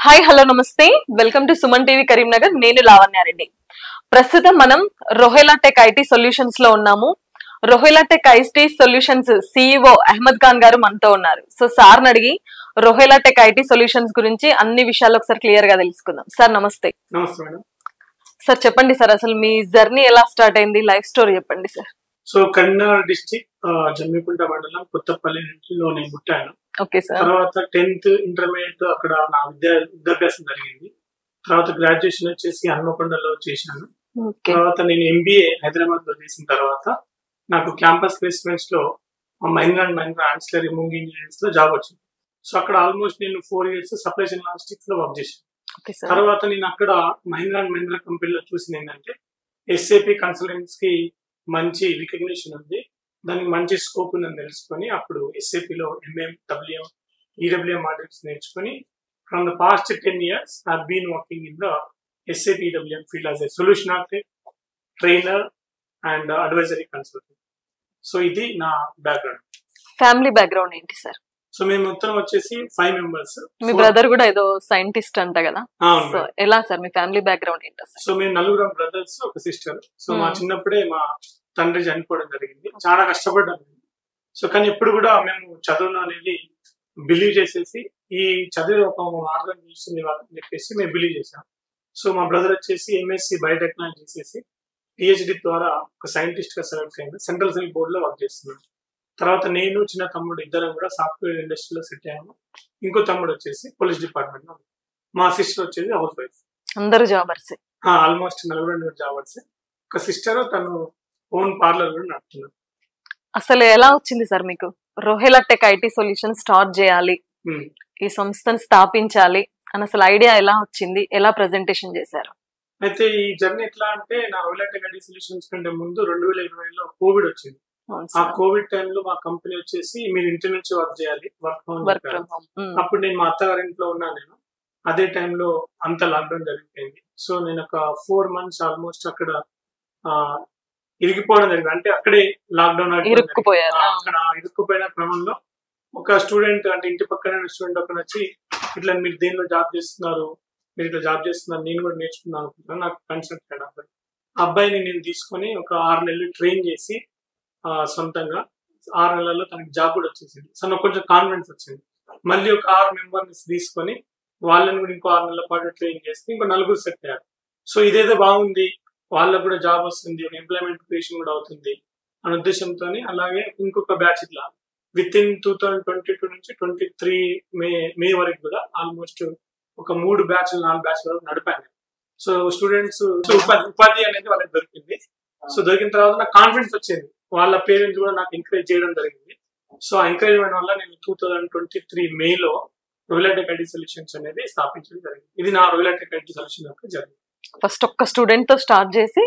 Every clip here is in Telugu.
హాయ్ హలో నమస్తే welcome to Suman TV Karimnagar. నేను లావణ్యారెడ్డి. ప్రస్తుతం మనం రొహేలా టెక్ ఐటీ సొల్యూషన్స్ లో ఉన్నాము. Rohela tech IT solutions CEO Ahmed Khan garu మనతో ఉన్నారు. సో సార్ అడిగి రొహేలా టెక్ ఐటీ సొల్యూషన్స్ గురించి అన్ని విషయాలు ఒకసారి క్లియర్ గా తెలుసుకుందాం. సార్ నమస్తే. నమస్తే మేడం. సార్ చెప్పండి సార్, అసలు మీ జర్నీ ఎలా స్టార్ట్ అయింది, లైఫ్ స్టోరీ చెప్పండి sir. So Karimnagar district Jammikunta మండలం కొత్తపల్లిలో నేను పుట్టాను. Okay sir. తర్వాత 10th ఇంటర్మీడియట్ అక్కడ నా విద్యాభ్యాసం జరిగింది. తర్వాత గ్రాడ్యుయేషన్ వచ్చేసి హన్మకొండలో చేశాను. తర్వాత నేను ఎంబీఏ హైదరాబాద్ లో చేసిన తర్వాత నాకు క్యాంపస్ ప్లేస్మెంట్స్ లో Mahindra and Mahindra ancillary moving engineers లో జాబ్ వచ్చింది. సో అక్కడ ఆల్మోస్ట్ నేను 4 years సప్లై చైన్ లాజిస్టిక్స్ లో వర్క్ చేశాను. తర్వాత నేను అక్కడ మహీంద్రా అండ్ మహీంద్రా కంపెనీలో చూసింది ఏంటంటే ఎస్ఏపి కన్సల్టెంట్స్ కి మంచి రికగ్నిషన్ ఉంది, దానికి మంచి స్కోప్ ఉందని తెలుసుకొని అప్పుడు ఎస్ఏపిలో ఎంఎం, డబ్ల్యూఎం, ఈడబ్ల్యూఎం మాడ్యూల్స్ నేర్చుకుని from the past 10 years I been working in the SAP EWM field as a solution architect, trainer and advisory consultant. So ఇది నా బ్యాక్గ్రౌండ్. ఫ్యామిలీ బ్యాక్గ్రౌండ్ ఏంటి సార్? సో మేము మొత్తం వచ్చేసి 5 members. మీ బ్రదర్ కూడా ఏదో సైంటిస్ట్ అంట కదా, సో ఎలా సార్ మీ ఫ్యామిలీ బ్యాక్గ్రౌండ్ ఏంటి సార్? సో మేము 4 brothers, ఒక సిస్టర్. సో మా చిన్నప్పుడే మా తండ్రి చనిపోవడం జరిగింది. చాలా కష్టపడ్డాము. సో కానీ ఎప్పుడు కూడా మేము చదువును అనేది బిలీవ్ చేసేసి ఈ చదువు ఒక మార్గం చూస్తుంది అని చెప్పేసి మేము బిలీవ్ చేసాం. సో మా బ్రదర్ వచ్చేసి ఎంఎస్సి బయోటెక్నాలజీ చేసేసి పిహెచ్డి ద్వారా ఒక సైంటిస్ట్ గా సెలెక్ట్ అయింది. సెంట్రల్ సెల్ బోర్డ్ లో వర్క్ చేస్తున్నాను. తర్వాత నేను చిన్న తమ్ముడు ఇద్దరం కూడా సాఫ్ట్వేర్ ఇండస్ట్రీలో సెట్ అయ్యాము. ఇంకో తమ్ముడు వచ్చేసి పోలీస్ డిపార్ట్మెంట్ లో, మా సిస్టర్ వచ్చేసి హౌస్ వైఫ్. అందరూ జాబర్స్, ఆల్మోస్ట్ 4 జాబర్స్. ఒక సిస్టర్ తను ఓన్ పార్లర్ కూడా నడుపుతున్నారు. అసలు ఎలా వచ్చింది సార్ మీకు రొహేలా టెక్ ఐటీ సొల్యూషన్ స్టార్ట్ చేయాలి, ఈ సంస్థను స్థాపించాలి అని అసలు ఐడియా ఎలా వచ్చింది, ఎలా ప్రెజెంటేషన్ చేశారు? అయితే ఈ జర్నీ ఎట్లా అంటే నా రొహేలా టెక్ ఐటీ సొల్యూషన్స్ కంటే ముందు 2020లో కోవిడ్ వచ్చింది. ఆ కోవిడ్ టైంలో మా కంపెనీ వచ్చేసి మీరు ఇంటి నుంచి వర్క్ చేయాలి, వర్క్ ఫ్రమ్ హోమ్. అప్పుడు నేను మా అత్తగారి ఇంట్లో ఉన్నా. నేను అదే టైంలో అంత లాక్డౌన్ జరిగిపోయింది. సో నేను ఒక 4 months ఆల్మోస్ట్ అక్కడ ఇరిగిపోవడం జరిగింది. అంటే అక్కడే లాక్డౌన్ అక్కడ ఇరుక్కుపోయిన క్రమంలో ఒక స్టూడెంట్, అంటే ఇంటి పక్కన స్టూడెంట్ ఒకరు వచ్చి ఇట్లా మీరు దేనిలో జాబ్ చేస్తున్నారు, మీరు ఇట్లా జాబ్ చేస్తున్నారు, నేను కూడా నేర్చుకున్నాను అనుకుంటున్నాను, నాకు కన్సల్ట్ అయ్యాడు అబ్బాయి. అబ్బాయిని నేను తీసుకొని ఒక 6 నెలలు ట్రైన్ చేసి సొంతంగా 6 నెలల్లో తనకి జాబ్ కూడా వచ్చేసింది. సో నాకు కొంచెం కాన్ఫిడెన్స్ వచ్చింది. మళ్ళీ ఒక 6 members తీసుకొని వాళ్ళని కూడా ఇంకో 6 నెలల పాటు ట్రైన్ చేస్తే ఇంకో 4 సెట్ అయ్యారు. సో ఇదేదో బాగుంది, వాళ్ళకు కూడా జాబ్ వస్తుంది, ఎంప్లాయ్మెంట్ క్రియేషన్ కూడా అవుతుంది అనే ఉద్దేశంతో అలాగే ఇంకొక బ్యాచ్ ఇట్లా విత్ ఇన్ 2022 నుంచి 23 మే వరకు కూడా ఆల్మోస్ట్ ఒక 3 బ్యాచ్లు 4 బ్యాచ్ల వరకు నడిపాను. సో స్టూడెంట్స్ ఉపాధి అనేది వాళ్ళకి దొరికింది. సో దొరికిన తర్వాత నాకు కాన్ఫిడెన్స్ వచ్చింది, వాళ్ళ పేరెంట్స్ కూడా నాకు ఎంకరేజ్ చేయడం జరిగింది. సో ఆ ఎంకరేజ్మెంట్ వల్ల నేను 2023 మేలో రొహేలా టెక్ ఐటీ సొల్యూషన్స్ అనేది స్థాపించడం జరిగింది. ఇది నా రొహేలా టెక్ ఐటీ సొల్యూషన్ యొక్క జర్నీ. ఫస్ట్ ఒక్క స్టూడెంట్ తో స్టార్ట్ చేసి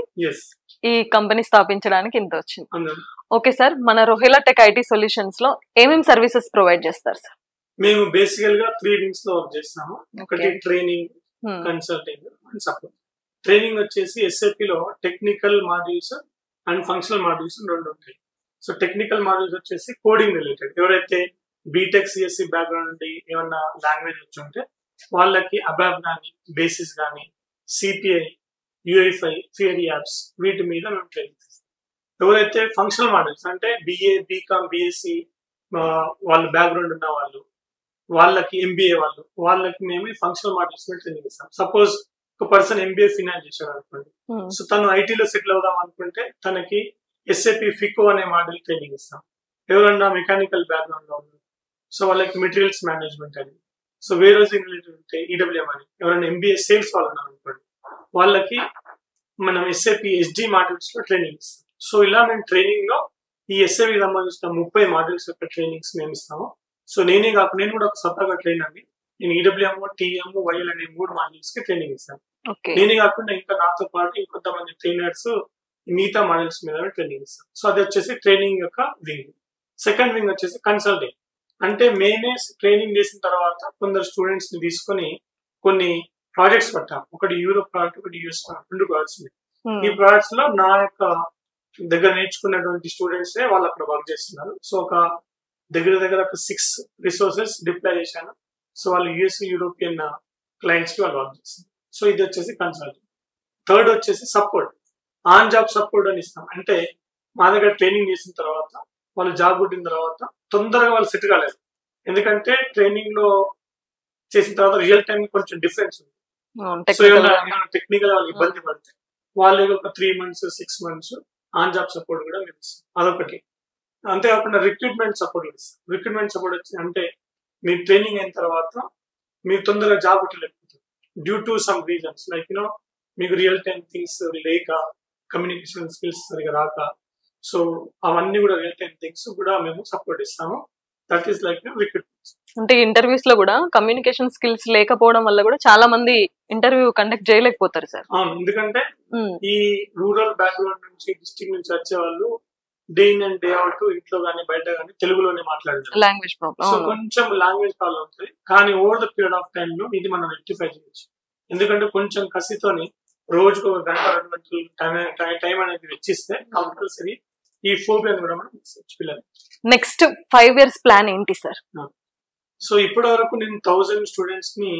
ఈ కంపెనీ స్థాపించడానికి ఇంత వచ్చింది. ఓకే సార్, మన రొహేలా టెక్ ఐటీ సొల్యూషన్స్ లో ఏమేమి సర్వీసెస్ ప్రొవైడ్ చేస్తారు సార్? మేము బేసికల్ గా 3 wings లో వర్క్ చేస్తాము. ఒకటి training, consulting and support. Training వచ్చేసి ఎస్ఏపి లో technical modules and functional modules 2 ఉంటాయి. సో టెక్నికల్ మాడ్యూల్స్ వచ్చేసి కోడింగ్ రిలేటెడ్, ఎవరైతే బీటెక్ సిఎస్సి బ్యాక్గ్రౌండ్ నుండి ఏమన్నా లాంగ్వేజ్ వచ్చి ఉంటే వాళ్ళకి అబాబ్ కానీ, బేసిస్ కానీ, సిపిఐ, యూఐఫై, థియరీ యాప్స్ వీటి మీద మేము ట్రైనింగ్ చేస్తాం. ఎవరైతే ఫంక్షనల్ మాడ్యూల్స్ అంటే బిఏ, బీకామ్, బిఎస్సి వాళ్ళ బ్యాక్గ్రౌండ్ ఉన్న వాళ్ళకి, ఎంబీఏ వాళ్ళకి మేము ఫంక్షనల్ మాడ్యూల్స్ మీద ట్రైనింగ్ ఇస్తాం. సపోజ్ ఒక పర్సన్ ఎంబీఏ ఫినాన్స్ చేశాడు అనుకోండి, సో తను ఐటీలో సెటిల్ అవుదాం అనుకుంటే తనకి ఎస్ఏపి ఫికో అనే మాడ్యూల్ ట్రైనింగ్ ఇస్తాం. ఎవరన్నా మెకానికల్ బ్యాక్గ్రౌండ్ లో ఉన్నారు, సో వాళ్ళకి మెటీరియల్స్ మేనేజ్మెంట్ అని, సో వేరోజింగ్ రిలేటెడ్ ఉంటే ఈడబ్ల్యూఎం అని, ఎవరైనా ఎంబీఏ సేల్స్ వాళ్ళు ఉన్నారు అనుకోండి వాళ్ళకి మనం ఎస్ఏపి ఎస్డి మాడ్యూల్స్ లో ట్రైనింగ్ ఇస్తాం. సో ఇలా మేము ట్రైనింగ్ లో ఈ ఎస్ఏపి సంబంధించిన 30 మాడ్యూల్స్ యొక్క ట్రైనింగ్స్ మేము ఇస్తాము. సో నేనే కాకుండా నేను కూడా ఒక సొంతగా ట్రైన్ అండి. నేను ఈడబ్ల్యూఎం, టీఎం, వైఎల్ అనే 3 మాడ్యూల్స్ కి ట్రైనింగ్ ఇస్తాను. నేనే కాకుండా ఇంకా నాతో పాటు ఇంకొంతమంది ట్రైనర్స్ మిగతా మాడ్యూల్స్ మీద ట్రైనింగ్ ఇస్తాం. సో అది వచ్చేసి ట్రైనింగ్ యొక్క వింగ్. సెకండ్ వింగ్ వచ్చేసి కన్సల్టింగ్. అంటే మేమే ట్రైనింగ్ చేసిన తర్వాత కొందరు స్టూడెంట్స్ ని తీసుకొని కొన్ని ప్రాజెక్ట్స్ పట్టాం. ఒకటి యూరోప్ ప్రాజెక్ట్, ఒకటి యూఎస్ ప్రాజెక్ట్, 2 ప్రాజెక్ట్స్. ఈ ప్రాజెక్ట్స్ లో నా యొక్క దగ్గర నేర్చుకున్నటువంటి స్టూడెంట్స్ వాళ్ళు అక్కడ వర్క్ చేస్తున్నారు. సో ఒక దగ్గర ఒక 6 రిసోర్సెస్ డిప్లాయ్ చేశాను. సో వాళ్ళు యూఎస్, యూరోపియన్ క్లయింట్స్ కి వాళ్ళు వర్క్ చేస్తారు. సో ఇది వచ్చేసి కన్సల్టింగ్. థర్డ్ వచ్చేసి సపోర్ట్, ఆన్ జాబ్ సపోర్ట్ అని ఇస్తాం. అంటే మా దగ్గర ట్రైనింగ్ చేసిన తర్వాత వాళ్ళు జాబ్ కొట్టిన తర్వాత తొందరగా వాళ్ళు సెట్ కాలేదు. ఎందుకంటే ట్రైనింగ్ లో చేసిన తర్వాత రియల్ టైం కొంచెం డిఫరెన్స్ ఉంది. సో ఏమైనా టెక్నికల్ వాళ్ళు ఇబ్బంది పడితే వాళ్ళు ఒక 3 months 6 months on job support కూడా ఇస్తాం. అదొకటి. అంతేకాకుండా రిక్రూట్మెంట్ సపోర్ట్ ఇస్తాం. రిక్రూట్మెంట్ సపోర్ట్ వచ్చి అంటే మీ ట్రైనింగ్ అయిన తర్వాత మీరు తొందరగా జాబ్ కొట్టలేకపోతారు due to some reasons, like మీకు రియల్ టైం థింగ్స్ లేక, కమ్యూనికేషన్ స్కిల్స్ సరిగా రాక, సో అవన్నీ కూడా రియల్ టైం థింగ్స్ కూడా మేము సపోర్ట్ ఇస్తాము. That is like recruitment. అంటే ఇంటర్వ్యూస్ లో కూడా కమ్యూనికేషన్ స్కిల్స్ లేకపోవడం వల్ల కూడా చాలా మంది ఇంటర్వ్యూ కండక్ట్ చేయలేకపోతారు సార్. అవును, ఎందుకంటే ఈ రూరల్ బ్యాక్గ్రౌండ్ నుంచి, డిస్ట్రిక్ట్ నుంచి వచ్చే వాళ్ళు day in and day out ఇంట్లో కానీ బయట కానీ తెలుగులోనే మాట్లాడతారు. Language problem. సో కొంచెం లాంగ్వేజ్ ప్రాబ్లం ఉంటుంది. కానీ over the period of time లో ఇది మనం రెక్టిఫై చేయొచ్చు. ఎందుకంటే కొంచెం కసితోని రోజుకు 1 గంట 2 గంటలు టైం అనేది వెచ్చిస్తే కంపల్సరీ ఈ ఫోబియాని కూడా మనం పిల్లలు. నెక్స్ట్ 5 years ప్లాన్ ఏంటి సార్? సో ఇప్పటి వరకు నేను 1000 స్టూడెంట్స్ ని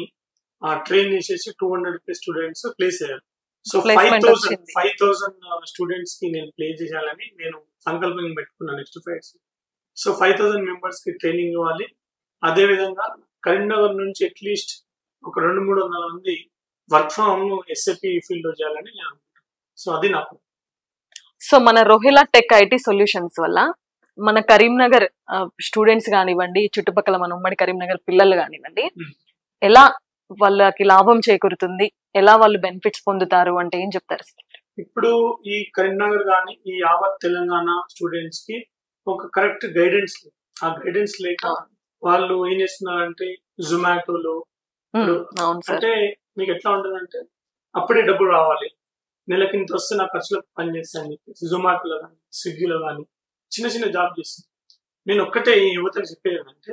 ట్రైన్ చేసేసి 200 స్టూడెంట్స్ ప్లేస్ అయ్యారు. సో 5000 స్టూడెంట్స్ కి నేను ప్లే చేయాలని నేను సంకల్పం పెట్టుకున్నాను నెక్స్ట్ 5 years. సో 5000 మెంబర్స్ కి ట్రైనింగ్ ఇవ్వాలి. అదే విధంగా కరీంనగర్ నుంచి అట్లీస్ట్ ఒక 200-300 మంది వర్క్ ఫ్రమ్ SAP ఫీల్డ్ లో చేయాలని నేను అనుకుంటున్నాను. సో అది నాకు. సో మన రోహిలా టెక్ ఐటీ సొల్యూషన్స్ వల్ల మన కరీంనగర్ స్టూడెంట్స్ కానివ్వండి, చుట్టుపక్కల మన ఉమ్మడి కరీంనగర్ పిల్లలు కానివ్వండి, ఎలా వాళ్ళకి లాభం చేకూరుతుంది, ఎలా వాళ్ళు బెనిఫిట్స్ పొందుతారు అంటే ఏం చెప్తారు సార్? ఇప్పుడు ఈ కరీంనగర్ కానీ ఈ యావత్ తెలంగాణ స్టూడెంట్స్ కి ఒక కరెక్ట్ గైడెన్స్, ఆ గైడెన్స్ లేక వాళ్ళు ఏం చేస్తున్నారంటే జొమాటోలో అంటే మీకు ఎట్లా ఉంటుందంటే అప్పుడే డబ్బులు రావాలి, నెలకి ఇంత వస్తే నా ఖర్చులకు పని చేస్తాను చెప్పేసి జొమాటోలో కానీ స్విగ్గీలో కానీ చిన్న చిన్న జాబ్ చేస్తాను. నేను ఒక్కటే ఈ యువతకు చెప్పేది ఏంటంటే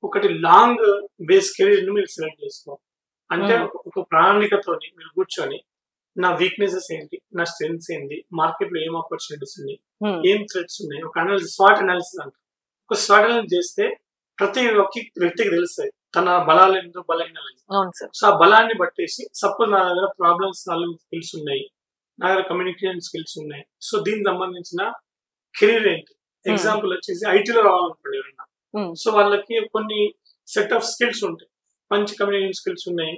ఒకటి లాంగ్ బేస్ కెరీర్ ని మీరు సెలెక్ట్ చేసుకోవాలి. అంటే ఒక ప్రణాళికతో మీరు కూర్చొని నా వీక్నెసెస్ ఏంటి, నా స్ట్రెంగ్స్ ఏంటి, మార్కెట్ లో ఏం ఆపర్చునిటీస్ ఉన్నాయి, ఏం థ్రెట్స్ ఉన్నాయి, ఒక అనాలిసిస్, స్వాట్ అనాలిసిస్ అంటారు. ఒక స్వాట్ అనాలిసిస్ చేస్తే ప్రతి వ్యక్తికి తెలుస్తాయి తన బలాలు ఏంటో బలహీనలు. సో ఆ బలాన్ని బట్టేసి సపోజ్ నా దగ్గర ప్రాబ్లమ్స్ సాల్వింగ్ స్కిల్స్ ఉన్నాయి, నా దగ్గర కమ్యూనికేషన్ స్కిల్స్ ఉన్నాయి, సో దీనికి సంబంధించిన కెరీర్ ఏంటి, ఎగ్జాంపుల్ వచ్చేసి ఐటీలో రావాలనుకోండి ఎవరైనా, సో వాళ్ళకి కొన్ని సెట్ ఆఫ్ స్కిల్స్ ఉంటాయి. మంచి కమ్యూనికేషన్ స్కిల్స్ ఉన్నాయి,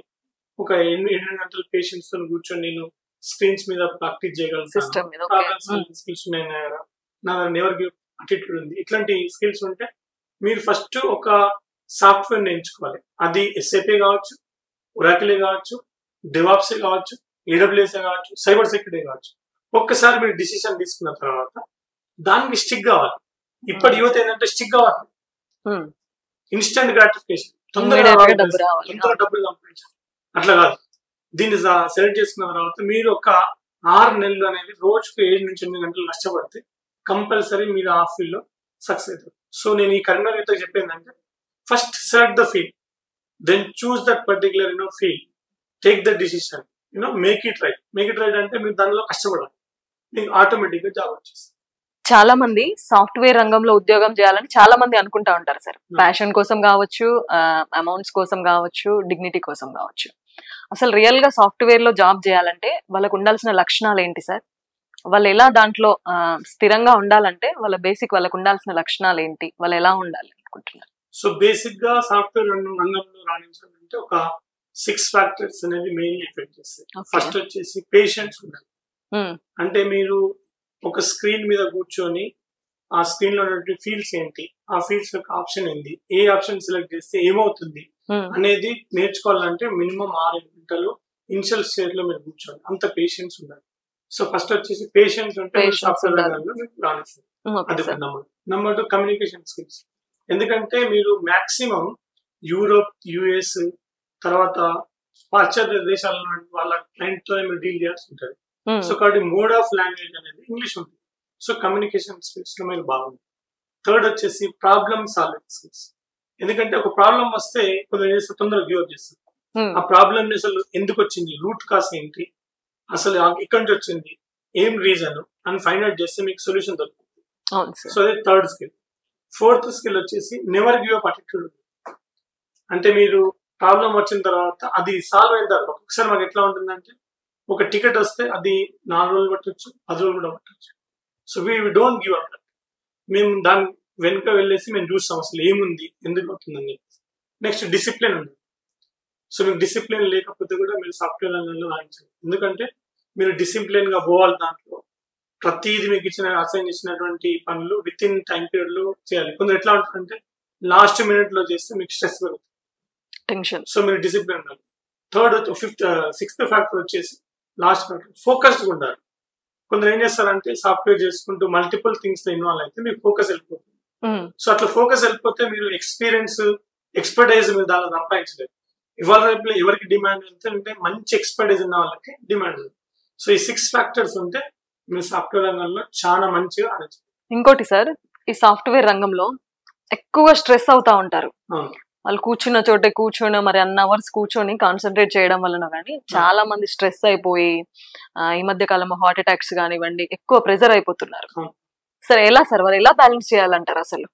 ఒక 8 గంటల పేషెంట్స్ తో కూర్చొని నేను స్క్రీన్స్ మీద ప్రాక్టీస్ చేయగలుగుతాను, స్కిల్స్ ఉన్నాయి నా దగ్గర నెవర్ గివ్ అటిట్యూడ్ ఉంది. ఇట్లాంటి స్కిల్స్ ఉంటే మీరు ఫస్ట్ ఒక సాఫ్ట్వేర్ ఎంచుకోవాలి. అది SAP కావచ్చు, ఒరాకిల్ కావచ్చు, డెవాప్స్ కావచ్చు, AWS కావచ్చు, సైబర్ సెక్యూరిటీ కావచ్చు. ఒక్కసారి మీరు డిసిషన్ తీసుకున్న తర్వాత దానికి స్టిక్ కావాలి. ఇప్పటి యువత ఏంటంటే స్టిక్ కావాలి, ఇన్స్టెంట్ గ్రాటిఫికేషన్, తొందరగా డబ్బులు సంపాదించాలి. అట్లా కాదు. దీన్ని సెలెక్ట్ చేసుకున్న తర్వాత మీరు ఒక 6 నెలలు అనేది రోజుకు 7 నుంచి 8 గంటలు కష్టపడితే కంపల్సరీ మీరు ఆ ఫీల్డ్ లో సక్సెస్ అవుతారు. సో నేను ఈ కరీంనగర్ తో చెప్పేందంటే first select the field, then choose that particular field, take the decision, make it right. Make it right అంటే మీరు దానిలో కష్టపడాలి, మీకు ఆటోమేటిక్ గా జాబ్ వచ్చేస్తుంది. చాలా మంది సాఫ్ట్వేర్ రంగంలో ఉద్యోగం చేయాలని చాలా మంది అనుకుంటా ఉంటారు సార్. ప్యాషన్ కోసం కావచ్చు, అమౌంట్స్ కోసం కావచ్చు, డిగ్నిటీ కోసం కావచ్చు. అసలు రియల్ గా సాఫ్ట్వేర్ లో జాబ్ చేయాలంటే వాళ్ళకు ఉండాల్సిన లక్షణాలు ఏంటి సార్? వాళ్ళు ఎలా దాంట్లో స్థిరంగా ఉండాలంటే వాళ్ళ బేసిక్ వాళ్ళకు ఉండాల్సిన లక్షణాలు ఏంటి, వాళ్ళు ఎలా ఉండాలి అనుకుంటున్నారు? సో బేసిక్ గా సాఫ్ట్వేర్ రంగంలో రాణించాలంటే ఒక 6 ఫ్యాక్టర్స్ అనేది మెయిన్ ఎఫెక్ట్ చేస్తాయి. ఫస్ట్ వచ్చేసి పేషెన్స్ ఉండాలి. అంటే మీరు ఒక స్క్రీన్ మీద కూర్చొని ఆ స్క్రీన్ లో ఉన్నటువంటి ఫీల్డ్స్ ఏంటి, ఆ ఫీల్డ్స్ యొక్క ఆప్షన్ ఏంటి, ఏ ఆప్షన్ సెలెక్ట్ చేస్తే ఏమవుతుంది అనేది నేర్చుకోవాలంటే మినిమం 6 గంటలు ఇనిషియల్ స్టేజ్ లో మీరు కూర్చోండి. అంత పేషెన్స్ ఉండాలి. సో ఫస్ట్ వచ్చేసి పేషెన్స్ ఉంటే సాఫ్ట్వేర్ రంగంలో రాణిస్తుంది. అది నెంబర్ 2 కమ్యూనికేషన్ స్కిల్స్. ఎందుకంటే మీరు మాక్సిమం యూరోప్, US తర్వాత పాశ్చాత్య దేశాల వాళ్ళ క్లయింట్ తో మీరు డీల్ చేయాల్సి ఉంటుంది. సో కాబట్టి మోడ్ ఆఫ్ లాంగ్వేజ్ అనేది ఇంగ్లీష్ ఉంటుంది. సో కమ్యూనికేషన్ స్కిల్స్ లో మీరు బాగుంది. థర్డ్ వచ్చేసి ప్రాబ్లమ్ సాల్వింగ్ స్కిల్స్. ఎందుకంటే ఒక ప్రాబ్లం వస్తే కొందరు చేస్తే తొందరగా గివ్ అప్ చేస్తారు. ఆ ప్రాబ్లమ్ అసలు ఎందుకు వచ్చింది, రూట్ కాస్ ఏంటి, అసలు ఇక్కడి నుంచి వచ్చింది, ఏం రీజన్ అని ఫైండ్ అవుట్ చేస్తే మీకు సొల్యూషన్ దొరుకుతుంది. సో అదే థర్డ్ స్కిల్. ఫోర్త్ స్కిల్ వచ్చేసి నెవర్ గివ్ అప్ అటిట్యూడ్. అంటే మీరు ప్రాబ్లం వచ్చిన తర్వాత అది సాల్వ్ అయిన తర్వాత ఒకసారి మాకు ఎట్లా ఉంటుందంటే ఒక టికెట్ వస్తే అది 4 రోజులు పట్టొచ్చు, 10 రోజులు కూడా పట్టొచ్చు. So we don't give up. మేము దాని వెనుక వెళ్ళేసి మేము చూస్తాం అసలు ఏముంది, ఎందుకు అవుతుందని. నెక్స్ట్ డిసిప్లిన్ ఉంది. సో మీకు డిసిప్లిన్ లేకపోతే కూడా మీరు సాఫ్ట్వేర్ రంగంలో రాణించాలి. ఎందుకంటే మీరు డిసిప్లిన్ గా పోవాలి. దాంట్లో ప్రతిదీ మీకు అసైన్ ఇచ్చినటువంటి పనులు విత్ ఇన్ టైం పీరియడ్ లో చేయాలి. కొందరు ఎట్లా ఉంటుందంటే లాస్ట్ మినిట్ లో చేస్తే మీకు స్ట్రెస్ పెరుగుతుంది, టెన్షన్. సో మీరు డిసిప్లిన్ ఉండాలి. థర్డ్, సిక్స్త్ ఫ్యాక్టర్ వచ్చేసి లాస్ట్ ఫ్యాక్టర్ ఫోకస్డ్ ఉండాలి. కొందరు ఏం చేస్తారంటే సాఫ్ట్వేర్ చేసుకుంటూ మల్టిపుల్ థింగ్స్ లో ఇన్వాల్వ్ అయితే మీకు ఫోకస్ వెళ్ళిపోతుంది. సో అట్లా ఫోకస్ వెళ్ళిపోతే మీరు ఎక్స్పర్టైజ్ మీరు దానిలో సంపాదించలేదు. ఇవాళ రేపు ఎవరికి డిమాండ్ అంటే మంచి ఎక్స్పర్టైజ్ ఉన్న వాళ్ళకి డిమాండ్ ఉంది. సో ఈ 6 ఫ్యాక్టర్స్ ఉంటే మీరు సాఫ్ట్వేర్ రంగంలో చాలా మంచిగా ఆడచ్చు. ఇంకోటి సార్, ఈ సాఫ్ట్వేర్ రంగంలో ఎక్కువ స్ట్రెస్ అవుతా ఉంటారు. వాళ్ళు కూర్చున్న చోటే కూర్చొని మరి అన్ అవర్స్ కూర్చొని కాన్సన్ట్రేట్ చేయడం వలన కానీ చాలా మంది స్ట్రెస్ అయిపోయి ఈ మధ్య కాలంలో హార్ట్ అటాక్స్ కానివ్వండి ఎక్కువ ప్రెజర్ అయిపోతున్నారు. సరే ఎలా సార్ మరి ఎలా బ్యాలెన్స్ చేయాలంటారు అసలు?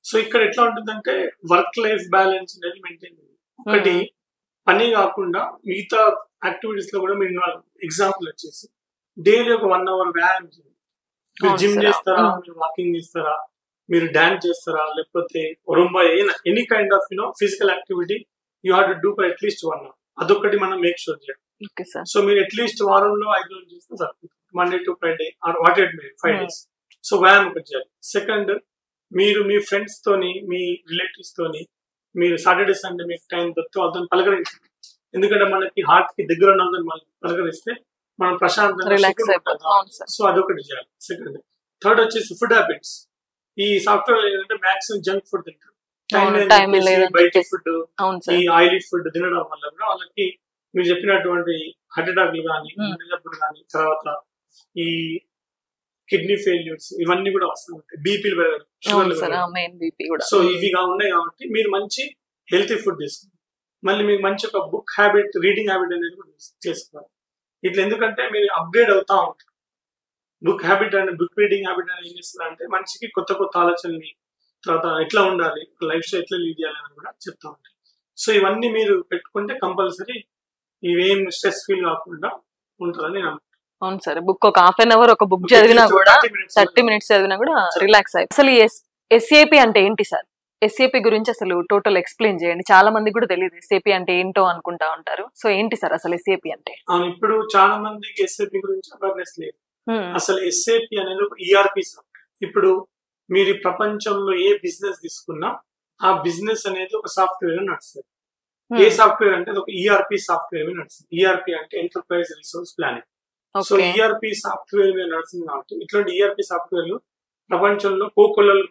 సో ఇక్కడ ఎట్లా ఉంటుందంటే వర్క్ లైఫ్ బ్యాలెన్స్ అనేది మెయింటైన్ చేయాలి. ఒకటి పని కాకుండా మిగతా యాక్టివిటీస్ లో కూడా మీరు ఇన్వాల్వ్. ఎగ్జాంపుల్ వచ్చేసి డైలీ ఒక 1 hour వ్యాయామం చేయాలి. మీరు జిమ్ చేస్తారా, మీరు వాకింగ్ చేస్తారా, మీరు డాన్స్ చేస్తారా, లేకపోతే రొంబా any kind of physical activity you have to do for at least 1 hour. అదొకటి మనం మేక్ షూర్ చేయాలి. సో మీరు అట్లీస్ట్ వారంలో 5 రోజులు చేస్తే సరిపోతుంది. Monday to Friday or what at may 5 days. So వ్యాయామం ఒకటి చేయాలి. సెకండ్, మీరు మీ ఫ్రెండ్స్ తోని, మీ రిలేటివ్స్ తోని మీరు సాటర్డే సండే మీకు టైం దొరికితే వాళ్ళతో పలకరించండి. ఎందుకంటే మనకి హార్ట్ కి దగ్గర ఉన్న మనం పలకరిస్తే మనం ప్రశాంతంగా. సో అదొకటి చేయాలి. సెకండ్. థర్డ్ వచ్చేసి ఫుడ్ హ్యాబిట్స్. ఈ సాఫ్ట్వేర్ ఏంటంటే మాక్సిమం జంక్ ఫుడ్ తింటారు. బయట ఫుడ్, ఈ ఆయిలీ ఫుడ్ తినడం వల్ల కూడా వాళ్ళకి మీరు చెప్పినటువంటి హార్ట్ అటాక్లు కానీ, గుండె జబ్బులు కానీ, తర్వాత ఈ కిడ్నీ ఫెయిల్యూర్స్ ఇవన్నీ కూడా వస్తాయి. బీపీలు పెరగడం, షుగర్లు పెరగడం. సో ఇవిగా ఉన్నాయి కాబట్టి మీరు మంచి హెల్తీ ఫుడ్ తీసుకోండి. మళ్ళీ మీకు మంచి ఒక బుక్ హ్యాబిట్, రీడింగ్ హ్యాబిట్ అనేది కూడా చేసుకోవాలి. ఇట్లా ఎందుకంటే మీరు అప్గ్రేడ్ అవుతా ఉంటారు. Book habit and book reading habit అనేది ఏం చేస్తుందంటే మనిషికి కొత్త కొత్త ఆలోచనని, తర్వాత ఎట్లా ఉండాలి, లైఫ్ స్టైల్ ఎట్లా లీడ్ చేయాలని కూడా చెప్తా ఉంటాయి. సో ఇవన్నీ మీరు పెట్టుకుంటే కంపల్సరీ ఇవేం స్ట్రెస్ ఫీల్ కాకుండా ఉంటుందని నేను అనుకుంటున్నాను. అవును సార్, బుక్ ఒక 1/2 hour ఒక బుక్ చదివినా కూడా 30 minutes చదివినా కూడా రిలాక్స్ అయ్యి. అసలు ఎస్ఏపి అంటే ఏంటి సార్? ఎస్ఏపి గురించి అసలు టోటల్ ఎక్స్ప్లెయిన్ చేయండి. చాలా మందికి కూడా తెలియదు ఎస్ఏపి అంటే ఏంటో అనుకుంటా ఉంటారు. సో ఏంటి సార్ అసలు ఎస్ఏపి అంటే? ఇప్పుడు చాలా మందికి ఎస్ఏపి గురించి అవేర్నెస్ లేదు. అసలు ఎస్ఏపి అనేది ఒక ఈఆర్పి సాఫ్ట్వేర్. ఇప్పుడు మీరు ప్రపంచంలో ఏ బిజినెస్ తీసుకున్నా ఆ బిజినెస్ అనేది ఒక సాఫ్ట్వేర్ నడుస్తుంది. ఏ సాఫ్ట్వేర్ అంటే ఒక ఈఆర్పి సాఫ్ట్వేర్ మీద నడుస్తుంది. ఈఆర్పి అంటే enterprise resource planning. So ERP software మీద నడుస్తుంది కాబట్టి ఇట్లాంటి ఈఆర్పి సాఫ్ట్వేర్లు ప్రపంచంలో కోకొల్లలు.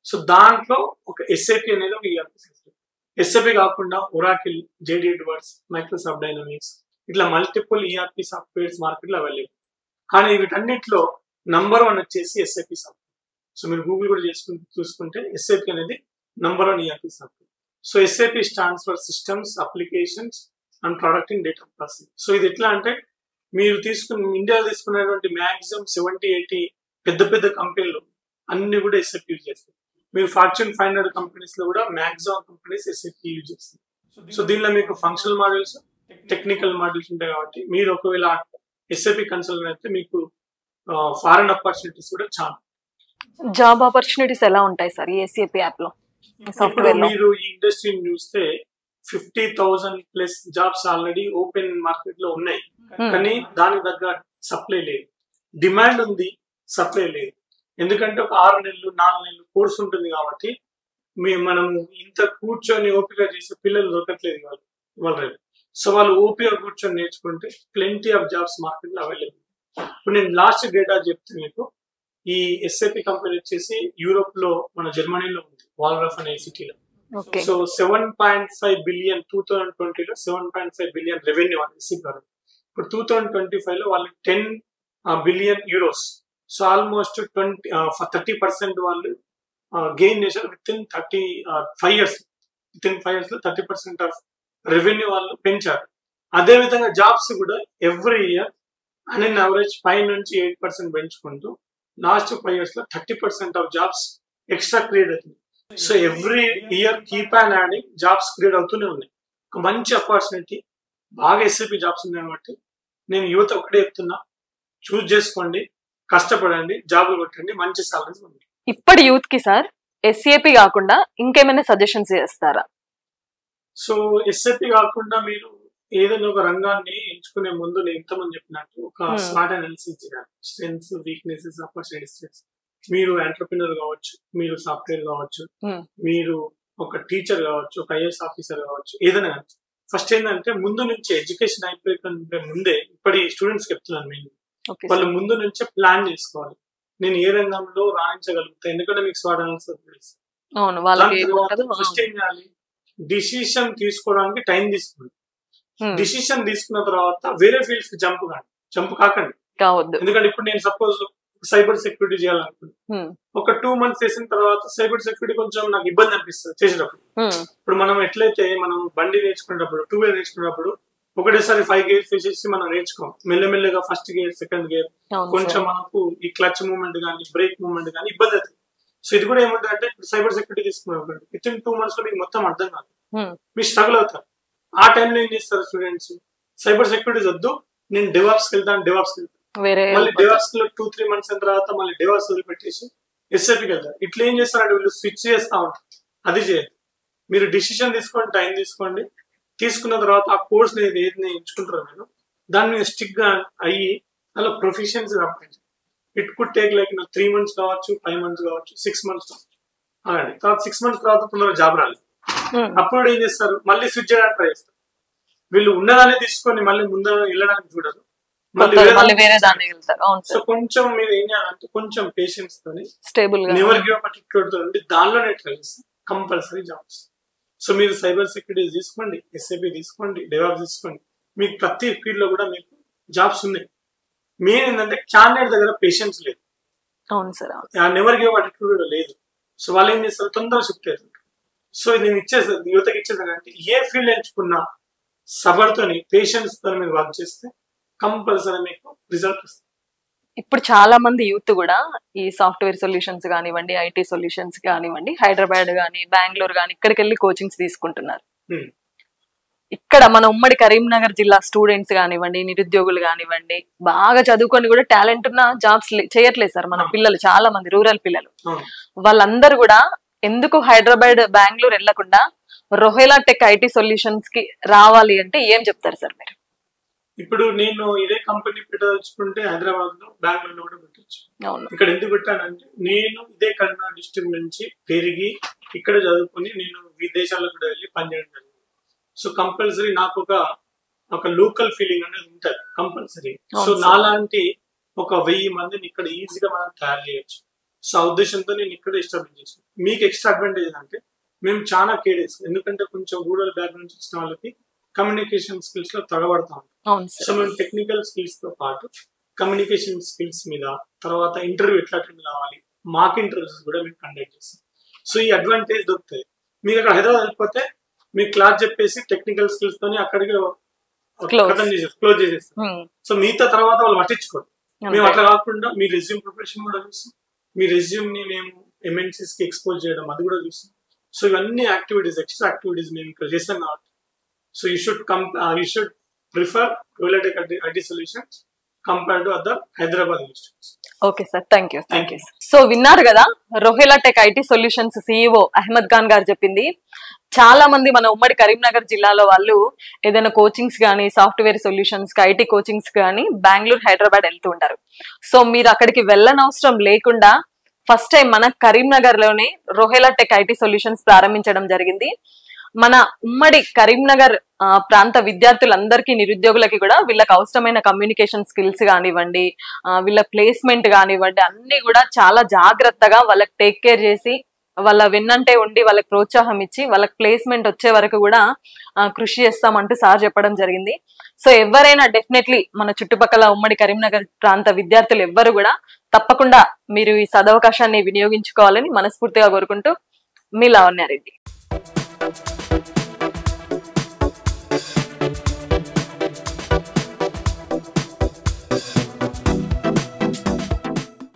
సో దాంట్లో ఒక ఎస్ఏపి అనేది ఒక ఈఆర్పి సాఫ్ట్వేర్. ఎస్ఏపి కాకుండా Oracle, JD Edwards, Microsoft dynamics ఇట్లా మల్టిపుల్ ఈఆర్పి సాఫ్ట్వేర్స్ మార్కెట్ లో అవైలబుల్. కానీ వీటన్నిటిలో నంబర్ 1 వచ్చేసి ఎస్ఏపి సాఫ్ట్వేర్. సో మీరు గూగుల్ కూడా చూసుకుంటే ఎస్ఏపి అనేది number 1 ERP software. So SAP stands for systems, applications and product in data processing. So ఇది ఎట్లా అంటే మీరు ఇండియాలో తీసుకున్నటువంటి మాక్సిమం 70-80 పెద్ద పెద్ద కంపెనీలు అన్ని కూడా ఎస్ఏపి యూజ్ చేస్తారు. మీరు ఫార్చ్యూన్ 500 కంపెనీస్ లో కూడా మాక్సిమం కంపెనీస్ ఎస్ఏపి యూజ్ చేస్తారు. సో దీనిలో మీకు ఫంక్షనల్ మాడ్యూల్స్, టెక్నికల్ మాడ్యూల్స్ ఉంటాయి కాబట్టి మీరు ఒకవేళ ఎస్ఏపి కన్సల్టెంట్ అయితే మీకు ఫారెన్ ఆపర్చునిటీస్ కూడా చాలా. జాబ్ ఆపర్చునిటీస్ ఎలా ఉంటాయి సార్ ఈ ఎస్ఏపి యాప్ లో? మీరు ఈ ఇండస్ట్రీని చూస్తే 50,000+ జాబ్స్ ఆల్రెడీ ఓపెన్ మార్కెట్ లో ఉన్నాయి. కానీ దానికి తగ్గ సప్లై లేదు. డిమాండ్ ఉంది, సప్లై లేదు. ఎందుకంటే ఒక 6 నెలలు 4 నెలలు కోర్స్ ఉంటుంది కాబట్టి మనం ఇంత కూర్చొని ఓపిక చేసే పిల్లలు దొరకట్లేదు వాళ్ళు. సో వాళ్ళు ఓపిక కూర్చొని నేర్చుకుంటే ప్లెంటీ ఆఫ్ జాబ్స్ మార్కెట్ లో అవైలబుల్. ఇప్పుడు నేను లాస్ట్ డేటా చెప్తే మీకు ఈ ఎస్ఏపి కంపెనీ వచ్చేసి యూరోప్ లో మన జర్మనీలో ఉంది, వాల్రఫ్ అనే సిటీలో. సో 7.5 బిలియన్ 2020లో 7.5 బిలియన్ రెవెన్యూ ఎస్ఏపి. ఇప్పుడు 2025 లో వాళ్ళు 10 బిలియన్ యూరోస్. సో ఆల్మోస్ట్ 30% వాళ్ళు గెయిన్ చేశారు with in 35 years. With in 5 years లో 30% ఆఫ్ రెవెన్యూ వాళ్ళు పెంచారు. అదే విధంగా జాబ్స్ కూడా ఎవ్రీ ఇయర్ అన్ యావరేజ్ 5 నుంచి 8% పెంచుకుంటూ లాస్ట్ 5 years లో 30% ఆఫ్ జాబ్స్ ఎక్స్ట్రా క్రియేట్ అవుతుంది. So every year keep on adding jobs create అవుతూనే ఉన్నాయి. ఒక మంచి ఆపర్చునిటీ, బాగా ఎస్ఏపి జాబ్స్ ఉన్నాయి కాబట్టి నేను యువత ఒకటే చెప్తున్నా, చూస్ చేసుకోండి, కష్టపడండి, జాబులు కొట్టండి, మంచి సాలరీస్ ఉంది. ఇప్పటి యూత్ కి సార్ ఎస్ఏపి కాకుండా ఇంకేమైనా సజెషన్స్ చేస్తారా? సో ఎస్ఏపి కాకుండా మీరు ఏదైనా ఒక రంగాన్ని ఎంచుకునే ముందు నేను ఇంతమంది చెప్పినట్టు ఒక స్మార్ట్ అనాలిసిస్ చేయాలి. Strengths, weaknesses, opportunities. మీరు ఎంటర్‌ప్రెన్యూర్ కావచ్చు, మీరు సాఫ్ట్వేర్ కావచ్చు, మీరు ఒక టీచర్ కావచ్చు, ఒక ఐఏఎస్ ఆఫీసర్ కావచ్చు, ఏదైనా ఫస్ట్ ఏంటంటే ముందు నుంచి ఎడ్యుకేషన్ అయిపోయే ముందే ఇప్పటి స్టూడెంట్స్ చెప్తున్నాను నేను, వాళ్ళు ముందు నుంచే ప్లాన్ చేసుకోవాలి. నేను ఏ రంగంలో రాణించగలుగుతా, ఎందుకంటే మీకు స్మార్ట్ అనాలిసిస్ ఫస్ట్ ఏం చేయాలి, డిసిషన్ తీసుకోవడానికి టైం తీసుకోండి. డిసిషన్ తీసుకున్న తర్వాత వేరే ఫీల్డ్స్ కి జంప్ కాకండి. ఎందుకంటే ఇప్పుడు నేను సపోజ్ సైబర్ సెక్యూరిటీ చేయాలనుకుంటున్నాను, ఒక 2 months చేసిన తర్వాత సైబర్ సెక్యూరిటీ కొంచెం నాకు ఇబ్బంది అనిపిస్తుంది చేసేటప్పుడు. ఇప్పుడు మనం ఎట్లయితే మనం బండి నేర్చుకునేటప్పుడు, 2 wheeler నేర్చుకునేటప్పుడు ఒకటేసారి 5 gears వేసేసి మనం నేర్చుకోం, మెల్లమెల్లగా ఫస్ట్ గేర్, సెకండ్ గేర్, కొంచెం మనకు ఈ క్లచ్ మూవ్మెంట్ కానీ బ్రేక్ మూవ్మెంట్ కానీ ఇబ్బంది అవుతుంది. సో ఇది కూడా ఏమంటుంది అంటే సైబర్ సెక్యూరిటీ తీసుకున్నాం, విత్ ఇన్ 2 months లో మీకు మొత్తం అర్థం కాదు, మీరు స్ట్రగుల్ అవుతారు. ఆ టైంలో ఏం చేస్తారు స్టూడెంట్స్, సైబర్ సెక్యూరిటీ వద్దు నేను డెవాప్స్కి వెళ్తాను, మళ్ళీ డెవాప్స్ లో 2-3 months అయిన తర్వాత మళ్ళీ డెవాప్స్ వదిలిపెట్టేసి ఎస్ఏపీకి వెళ్తారు. ఇట్లా ఏం చేస్తారంటే వీళ్ళు స్విచ్ చేస్తా ఉంటారు. అది చేయదు, మీరు డిసిషన్ తీసుకోండి, టైం తీసుకోండి, తీసుకున్న తర్వాత ఆ కోర్స్ ఏది ఎంచుకుంటారో మీరు దాన్ని మీద స్టిక్ గా అయ్యి అలా ప్రొఫెషన్స్ సంపాదించాలి. It could take like 3 months కావచ్చు, 5 months కావచ్చు, 6 months కావచ్చు. అలాంటి తర్వాత 6 months తర్వాత తొందరగా జాబ్ రాలేదు, అప్పుడు ఏం చేస్తారు, మళ్ళీ స్విచ్ చేయడానికి ట్రై చేస్తారు. వీళ్ళు ఉన్నదాన్ని తీసుకొని మళ్ళీ ముందు వెళ్ళడానికి చూడరు, సో కొంచెం మీరు ఏం చేయాలంటే కొంచెం పేషెన్స్ తోని నెవర్ గివ్ అప్ అటిట్యూడ్ తో దానిలోనే ట్రై చేస్తారు కంపల్సరీ జాబ్స్. సో మీరు సైబర్ సెక్యూరిటీ తీసుకోండి, ఎస్ఏపీ తీసుకోండి, డెవాప్స్ తీసుకోండి, మీకు ప్రతి ఫీల్డ్ లో కూడా మీకు జాబ్స్ ఉన్నాయి. మెయిన్ ఏంటంటే క్యాండిడేట్ దగ్గర పేషెన్స్ లేదు, నెవర్ గివ్ అప్ అటిట్యూడ్ లేదు. సో వాళ్ళు ఏం చేస్తారు, తొందరగా షిఫ్ట్ అవుతారు. సో నేను ఇచ్చేది యువతకి ఇచ్చేది అంటే ఏ ఫీల్డ్ ఎంచుకున్నా సబర్తోని పేషెన్స్ తో మీరు వర్క్ చేస్తే కంపల్సరీ మీకు రిజల్ట్ వస్తుంది. ఇప్పుడు చాలా మంది యూత్ కూడా ఈ సాఫ్ట్వేర్ సొల్యూషన్స్ కానివ్వండి, ఐటీ సొల్యూషన్స్ కానివ్వండి, హైదరాబాద్ కానీ బెంగళూరు కానీ ఇక్కడికి వెళ్ళి కోచింగ్స్ తీసుకుంటున్నారు. ఇక్కడ మన ఉమ్మడి కరీంనగర్ జిల్లా స్టూడెంట్స్ కానివ్వండి, నిరుద్యోగులు కానివ్వండి, బాగా చదువుకొని కూడా టాలెంట్ ఉన్న జాబ్స్ చేయట్లేదు సార్ మన పిల్లలు, చాలా మంది రూరల్ పిల్లలు. వాళ్ళందరూ కూడా ఎందుకు హైదరాబాద్, బెంగళూరు వెళ్లకుండా రొహేలా టెక్ ఐటీ సొల్యూషన్స్ కి రావాలి అంటే ఏం చెప్తారు సార్ మీరు? ఇప్పుడు నేను ఇదే కంపెనీ పెట్టదలుచుకుంటే హైదరాబాద్ లో, బెంగళూరులో కూడా పెట్టచ్చు. ఇక్కడ ఎందుకు పెట్టానంటే నేను ఇదే కర్ణాటక డిస్ట్రిక్ట్ నుంచి పెరిగి ఇక్కడ చదువుకుని నేను విదేశాలకు కూడా వెళ్ళి పనిచేయడం జరిగింది. సో కంపల్సరీ నాకు ఒక లోకల్ ఫీలింగ్ అనేది ఉంటుంది కంపల్సరీ. సో నాలాంటి ఒక 1000 మందిని ఇక్కడ ఈజీగా మనం తయారు చేయొచ్చు. సో ఆ ఉద్దేశంతో నేను ఇక్కడ ఎస్టాబ్లిష్ చేసాను. మీకు ఎక్స్ట్రా అడ్వాంటేజ్ అంటే మేము చాలా కేర్ చేస్తాం, ఎందుకంటే కొంచెం రూరల్ బ్యాక్గ్రౌండ్ వచ్చిన వాళ్ళకి కమ్యూనికేషన్ స్కిల్స్ లో తగబడతా ఉంటాం. సో మేము టెక్నికల్ స్కిల్స్ తో పాటు కమ్యూనికేషన్ స్కిల్స్ మీద, తర్వాత ఇంటర్వ్యూ ఎట్లా అటెండ్ కావాలి, మాక్ ఇంటర్వ్యూస్ కూడా మేము కండక్ట్ చేస్తాం. సో ఈ అడ్వాంటేజ్ దొరుకుతుంది. మీకు అక్కడ హైదరాబాద్ వెళ్ళిపోతే మీకు క్లాస్ చెప్పేసి టెక్నికల్ స్కిల్స్ తోని అక్కడికి క్లోజ్ చేసేస్తాం. సో మిగతా తర్వాత వాళ్ళు పట్టించుకోరు. మేము అట్లా కాకుండా మీ రెజ్యూమ్ ప్రిపరేషన్ కూడా చూస్తాం, మీ రెజ్యూమ్ ని మేము ఎంఎన్సీస్ కి ఎక్స్పోజ్ చేయడం అది కూడా చూస్తాం. సో ఇవన్నీ యాక్టివిటీస్, ఎక్స్ట్రా యాక్టివిటీస్ మేము ఇక్కడ చేస్తాం కాబట్టి so you should prefer Rohela tech IT solutions compared to other Hyderabad institutes. Okay sir, thank you. So విన్నారు కదా, Rohela tech IT solutions CEO Ahmed Khan garu చెప్పింది. చాలా మంది మన ఉమ్మడి కరీంనగర్ జిల్లాలో వాళ్ళు ఏదైనా కోచింగ్స్ కానీ, సాఫ్ట్వేర్ సొల్యూషన్స్ ఐటీ కోచింగ్స్ కానీ బెంగళూరు, హైదరాబాద్ వెళ్తూ ఉంటారు. సో మీరు అక్కడికి వెళ్ళనవసరం లేకుండా ఫస్ట్ టైం మన కరీంనగర్ లోనే రొహేలా టెక్ ఐటీ సొల్యూషన్స్ ప్రారంభించడం జరిగింది. మన ఉమ్మడి కరీంనగర్ ప్రాంత విద్యార్థులందరికీ, నిరుద్యోగులకి కూడా వీళ్ళకి అవసరమైన కమ్యూనికేషన్ స్కిల్స్ కానివ్వండి, వీళ్ళ ప్లేస్మెంట్ కానివ్వండి, అన్ని కూడా చాలా జాగ్రత్తగా వాళ్ళకి టేక్ కేర్ చేసి, వాళ్ళ వెన్నంటే ఉండి వాళ్ళకి ప్రోత్సాహం ఇచ్చి వాళ్ళకి ప్లేస్మెంట్ వచ్చే వరకు కూడా కృషి చేస్తామంటూ సార్ చెప్పడం జరిగింది. సో ఎవరైనా డెఫినెట్లీ మన చుట్టుపక్కల ఉమ్మడి కరీంనగర్ ప్రాంత విద్యార్థులు ఎవ్వరు కూడా తప్పకుండా మీరు ఈ సదవకాశాన్ని వినియోగించుకోవాలని మనస్ఫూర్తిగా కోరుకుంటూ మీ లావణ్యారెడ్డి.